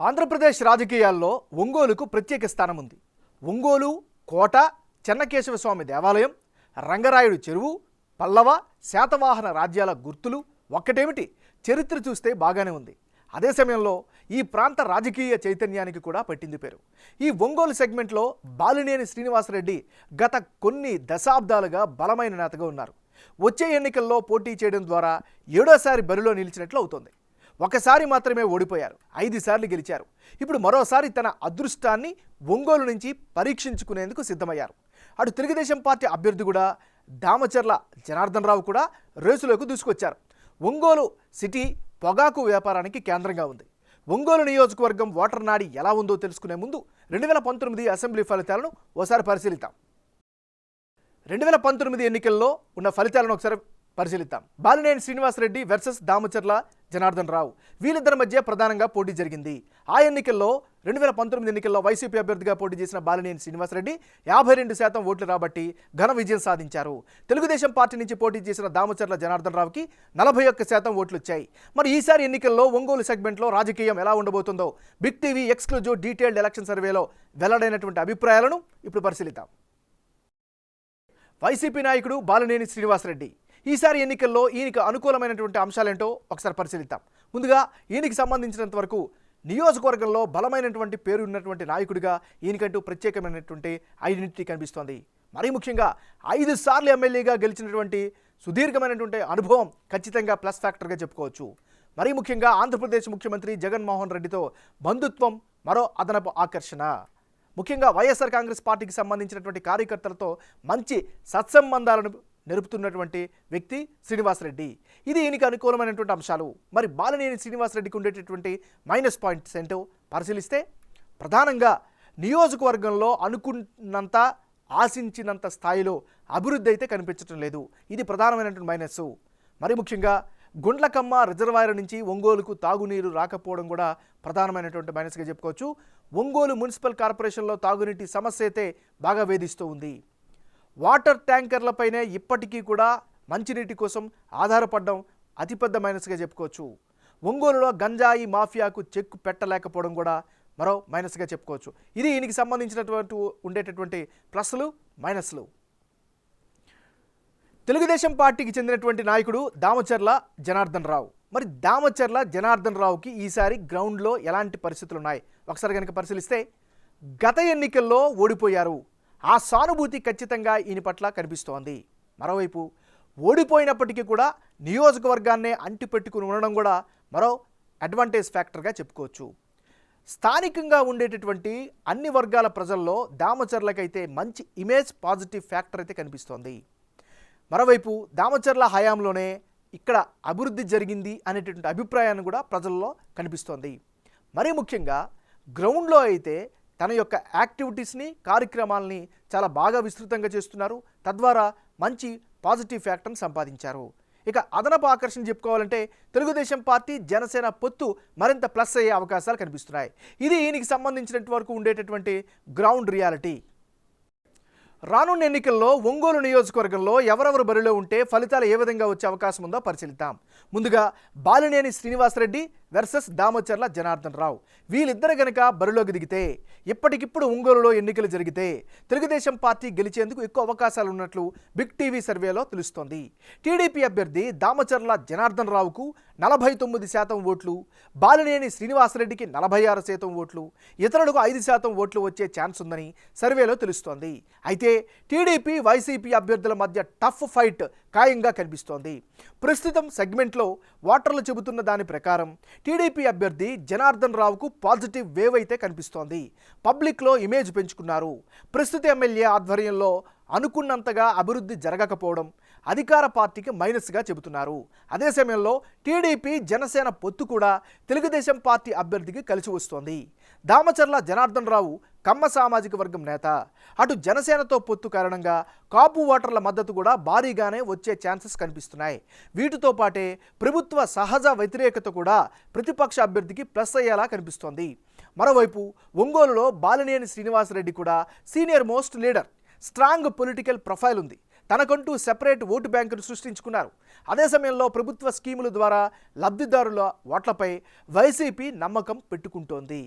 ఆంధ్రప్రదేశ్ రాజకీయాల్లో ఒంగోలుకు ప్రత్యేక స్థానం ఉంది. ఒంగోలు కోట, చెన్నకేశవ స్వామి దేవాలయం, రంగరాయుడు చెరువు, పల్లవ, శాతవాహన రాజ్యాల గుర్తులు ఒక్కటేమిటి, చరిత్ర చూస్తే బాగానే ఉంది. అదే సమయంలో ఈ ప్రాంత రాజకీయ చైతన్యానికి కూడా పట్టింది పేరు. ఈ ఒంగోలు సెగ్మెంట్లో బాలినేని శ్రీనివాసరెడ్డి గత కొన్ని దశాబ్దాలుగా బలమైన నేతగా ఉన్నారు. వచ్చే ఎన్నికల్లో పోటీ చేయడం ద్వారా 7వ బరిలో నిలిచినట్లు అవుతోంది. ఒకసారి మాత్రమే ఓడిపోయారు, 5 సార్లు గెలిచారు. ఇప్పుడు మరోసారి తన అదృష్టాన్ని ఒంగోలు నుంచి పరీక్షించుకునేందుకు సిద్ధమయ్యారు. అటు తెలుగుదేశం పార్టీ అభ్యర్థి కూడా దామచర్ల జనార్దన్ రావు కూడా రేసులోకి దూసుకొచ్చారు. ఒంగోలు సిటీ పొగాకు వ్యాపారానికి కేంద్రంగా ఉంది. ఒంగోలు నియోజకవర్గం ఓటర్ నాడి ఎలా ఉందో తెలుసుకునే ముందు 2019 అసెంబ్లీ ఫలితాలను ఓసారి పరిశీలిద్దాం. 2019 ఎన్నికల్లో ఉన్న ఫలితాలను ఒకసారి పరిశీలిద్దాం. బాలినేని శ్రీనివాసరెడ్డి వర్సెస్ దామచర్ల జనార్దన్ రావు, వీళ్ళిద్దరి మధ్య ప్రధానంగా పోటీ జరిగింది. ఆ ఎన్నికల్లో 2019 ఎన్నికల్లో వైసీపీ అభ్యర్థిగా పోటీ చేసిన బాలినేని శ్రీనివాసరెడ్డి 52% ఓట్లు రాబట్టి ఘన విజయం సాధించారు. తెలుగుదేశం పార్టీ నుంచి పోటీ చేసిన దామచర్ల జనార్దన్ రావుకి 41% ఓట్లు వచ్చాయి. మరి ఈసారి ఎన్నికల్లో ఒంగోలు సెగ్మెంట్లో రాజకీయం ఎలా ఉండబోతుందో big TV exclusive detailed election సర్వేలో వెల్లడైనటువంటి అభిప్రాయాలను ఇప్పుడు పరిశీలిద్దాం. వైసీపీ నాయకుడు బాలినేని శ్రీనివాసరెడ్డి, ఈసారి ఎన్నికల్లో ఈయనకు అనుకూలమైనటువంటి అంశాలేంటో ఒకసారి పరిశీలిద్దాం. ముందుగా ఈయనకి సంబంధించినంత వరకు నియోజకవర్గంలో బలమైనటువంటి పేరు ఉన్నటువంటి నాయకుడిగా ఈయనకంటూ ప్రత్యేకమైనటువంటి ఐడెంటిటీ కనిపిస్తోంది. మరీ ముఖ్యంగా 5 సార్లు ఎమ్మెల్యేగా గెలిచినటువంటి సుదీర్ఘమైనటువంటి అనుభవం ఖచ్చితంగా ప్లస్ ఫ్యాక్టర్గా చెప్పుకోవచ్చు. మరీ ముఖ్యంగా ఆంధ్రప్రదేశ్ ముఖ్యమంత్రి జగన్మోహన్ రెడ్డితో బంధుత్వం మరో అదనపు ఆకర్షణ. ముఖ్యంగా వైఎస్ఆర్ కాంగ్రెస్ పార్టీకి సంబంధించినటువంటి కార్యకర్తలతో మంచి సత్సంబంధాలను నెరుపుతున్నటువంటి వ్యక్తి శ్రీనివాసరెడ్డి. ఇది ఈయనకి అనుకూలమైనటువంటి అంశాలు. మరి బాలినేని శ్రీనివాసరెడ్డికి ఉండేటటువంటి మైనస్ పాయింట్స్ ఏంటో పరిశీలిస్తే ప్రధానంగా నియోజకవర్గంలో అనుకున్నంత ఆశించినంత స్థాయిలో అభివృద్ధి అయితే కనిపించడం లేదు. ఇది ప్రధానమైనటువంటి మైనస్. మరి ముఖ్యంగా గుండ్లకమ్మ రిజర్వాయర్ నుంచి ఒంగోలుకు తాగునీరు రాకపోవడం కూడా ప్రధానమైనటువంటి మైనస్గా చెప్పుకోవచ్చు. ఒంగోలు మున్సిపల్ కార్పొరేషన్లో తాగునీటి సమస్య అయితే బాగా వేధిస్తూ ఉంది. వాటర్ ట్యాంకర్లపైనే ఇప్పటికీ కూడా మంచినీటి కోసం ఆధారపడడం అతిపెద్ద మైనస్గా చెప్పుకోవచ్చు. ఒంగోలులో గంజాయి మాఫియాకు చెక్కు పెట్టలేకపోవడం కూడా మరో మైనస్గా చెప్పుకోవచ్చు. ఇది ఈయనకి సంబంధించినటువంటి ఉండేటటువంటి ప్లస్లు మైనస్లు. తెలుగుదేశం పార్టీకి చెందినటువంటి నాయకుడు దామచర్ల జనార్దన్ రావు. మరి దామచర్ల జనార్దన్ రావుకి ఈసారి గ్రౌండ్లో ఎలాంటి పరిస్థితులు ఉన్నాయి ఒకసారి కనుక పరిశీలిస్తే, గత ఎన్నికల్లో ఓడిపోయారు. ఆ సానుభూతి ఖచ్చితంగా ఈయన పట్ల కనిపిస్తోంది. మరోవైపు ఓడిపోయినప్పటికీ కూడా నియోజకవర్గాన్నే అంటిపెట్టుకుని ఉండడం కూడా మరో అడ్వాంటేజ్ ఫ్యాక్టర్గా చెప్పుకోవచ్చు. స్థానికంగా ఉండేటటువంటి అన్ని వర్గాల ప్రజల్లో దామచర్లకైతే మంచి ఇమేజ్ పాజిటివ్ ఫ్యాక్టర్ అయితే కనిపిస్తోంది. మరోవైపు దామచర్ల హయాంలోనే ఇక్కడ అభివృద్ధి జరిగింది అనేటటువంటి అభిప్రాయాన్ని కూడా ప్రజల్లో కనిపిస్తోంది. మరీ ముఖ్యంగా గ్రౌండ్లో అయితే తన యొక్క యాక్టివిటీస్ని, కార్యక్రమాలని చాలా బాగా విస్తృతంగా చేస్తున్నారు. తద్వారా మంచి పాజిటివ్ ఫ్యాక్టర్ని సంపాదించారు. ఇక అదనపు ఆకర్షణ చెప్పుకోవాలంటే తెలుగుదేశం పార్టీ జనసేన పొత్తు మరింత ప్లస్ అయ్యే అవకాశాలు కనిపిస్తున్నాయి. ఇది ఈయనకి సంబంధించినంత వరకు ఉండేటటువంటి గ్రౌండ్ రియాలిటీ. రానున్న ఎన్నికల్లో ఒంగోలు నియోజకవర్గంలో ఎవరెవరు బరిలో ఉంటే ఫలితాలు ఏ విధంగా వచ్చే అవకాశం ఉందో పరిశీలిద్దాం. ముందుగా బాలినేని శ్రీనివాసరెడ్డి వర్సెస్ దామచర్ల జనార్దన్ రావు, వీళ్ళిద్దరు గనక బరిలోకి దిగితే, ఇప్పటికిప్పుడు ఒంగోలులో ఎన్నికలు జరిగితే తెలుగుదేశం పార్టీ గెలిచేందుకు ఎక్కువ అవకాశాలు ఉన్నట్లు బిగ్ టీవీ సర్వేలో తెలుస్తోంది. టీడీపీ అభ్యర్థి దామచర్ల జనార్దన్ రావుకు 49% ఓట్లు, బాలినేని శ్రీనివాసరెడ్డికి 46% ఓట్లు, ఇతరులకు 5% ఓట్లు వచ్చే ఛాన్స్ ఉందని సర్వేలో తెలుస్తోంది. అయితే టీడీపీ వైసీపీ అభ్యర్థుల మధ్య టఫ్ ఫైట్ ఖాయంగా కనిపిస్తోంది. ప్రస్తుతం సెగ్మెంట్లో ఓటర్లు చెబుతున్న దాని ప్రకారం టీడీపీ అభ్యర్థి జనార్దన్ రావుకు పాజిటివ్ వేవ్ అయితే కనిపిస్తోంది. పబ్లిక్లో ఇమేజ్ పెంచుకున్నారు. ప్రస్తుత ఎమ్మెల్యే ఆధ్వర్యంలో అనుకున్నంతగా అభివృద్ధి జరగకపోవడం అధికార పార్టీకి మైనస్గా చెబుతున్నారు. అదే సమయంలో టీడీపీ జనసేన పొత్తు కూడా తెలుగుదేశం పార్టీ అభ్యర్థికి కలిసి వస్తోంది. దామచర్ల జనార్దన్ రావు కమ్మ సామాజిక వర్గం నేత. అటు జనసేనతో పొత్తు కారణంగా కాపు ఓటర్ల మద్దతు కూడా భారీగానే వచ్చే ఛాన్సెస్ కనిపిస్తున్నాయి. వీటితో పాటే ప్రభుత్వ సహజ వ్యతిరేకత కూడా ప్రతిపక్ష అభ్యర్థికి ప్లస్ అయ్యేలా కనిపిస్తోంది. మరోవైపు ఒంగోలులో బాలినేని శ్రీనివాసరెడ్డి కూడా senior most leader, strong political profile ఉంది. తనకంటూ సెపరేట్ ఓటు బ్యాంకును సృష్టించుకున్నారు. అదే సమయంలో ప్రభుత్వ స్కీముల ద్వారా లబ్ధిదారుల ఓట్లపై వైసీపీ నమ్మకం పెట్టుకుంటోంది.